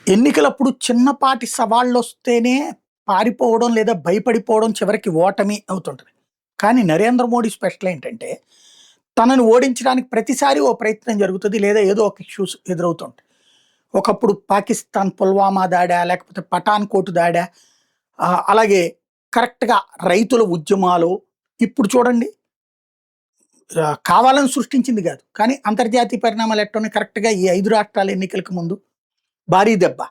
ఎన్నికలప్పుడు చిన్నపాటి సవాళ్ళొస్తేనే పారిపోవడం లేదా భయపడిపోవడం చివరికి ఓటమి అవుతుంటది. కానీ నరేంద్ర మోడీ స్పెషల్ ఏంటంటే, తనను ఓడించడానికి ప్రతిసారి ఓ ప్రయత్నం జరుగుతది. లేదా ఏదో ఒక ఇష్యూస్ ఎదురవుతుంటాయి. ఒకప్పుడు పాకిస్తాన్ పుల్వామా దాడా, లేకపోతే పఠాన్‌కోట్ దాడా, అలాగే కరెక్ట్‌గా రైతుల ఉద్యమాలు. ఇప్పుడు చూడండి, కావాలని సృష్టించింది కాదు. కానీ అంతర్జాతీయ పరిణామాలు ఎట్టున్నాయి, కరెక్ట్‌గా ఈ 5 రాష్ట్రాల ఎన్నికలకు ముందు భారీ దెబ్బ.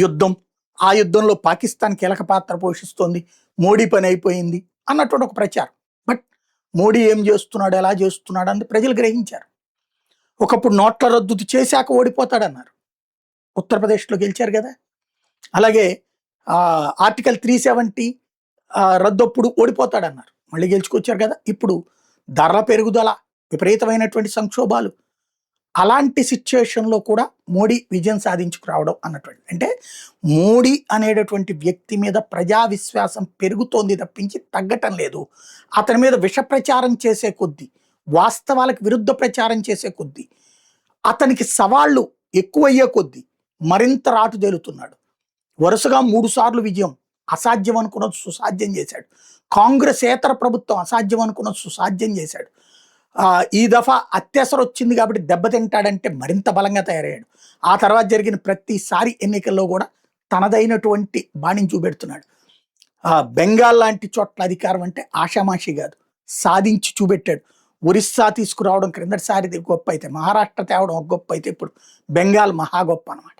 యుద్ధం. ఆ యుద్ధంలో పాకిస్తాన్ కీలక పాత్ర పోషిస్తోంది. మోడీ పని అయిపోయింది అన్నటువంటి ఒక ప్రచారం. బట్ మోడీ ఏం చేస్తున్నాడు, ఎలా చేస్తున్నాడు అని ప్రజలు గ్రహించారు. ఒకప్పుడు నోట్ల రద్దు చేశాక ఓడిపోతాడన్నారు. ఉత్తరప్రదేశ్‌లో గెలిచారు కదా! అలాగే ఆర్టికల్ 370 రద్దప్పుడు ఓడిపోతాడన్నారు. మళ్ళీ గెలుచుకొచ్చారు కదా! ఇప్పుడు ధరల పెరుగుదల, విపరీతమైనటువంటి సంక్షోభాలు, అలాంటి సిచ్యుయేషన్‌లో కూడా మోడీ విజయం సాధించుకురావడం అన్నటువంటి. అంటే మోడీ అనేటటువంటి వ్యక్తి మీద ప్రజా విశ్వాసం పెరుగుతోంది తప్పించి తగ్గటం లేదు. అతని మీద విష ప్రచారం చేసే కొద్దీ, వాస్తవాలకు విరుద్ధ ప్రచారం చేసే కొద్దీ, అతనికి సవాళ్ళు ఎక్కువయ్యే కొద్దీ మరింత రాటుదేలుతున్నాడు. వరుసగా 3 సార్లు విజయం. అసాధ్యం అనుకున్నది సుసాధ్యం చేశాడు. కాంగ్రెసేతర ప్రభుత్వం అసాధ్యం అనుకున్నది సుసాధ్యం చేశాడు. ఈ దఫా అత్యవసరం వచ్చింది కాబట్టి దెబ్బతింటాడంటే మరింత బలంగా తయారయ్యాడు. ఆ తర్వాత జరిగిన ప్రతిసారి ఎన్నికల్లో కూడా తనదైనటువంటి బాణిని చూపెడుతున్నాడు. బెంగాల్ లాంటి చోట్ల అధికారం అంటే ఆషామాషి కాదు, సాధించి చూపెట్టాడు. ఒరిస్సా తీసుకురావడం క్రిందటిసారి గొప్ప అయితే, మహారాష్ట్ర తేవడం ఒక గొప్ప అయితే, ఇప్పుడు బెంగాల్ మహా గొప్ప అనమాట.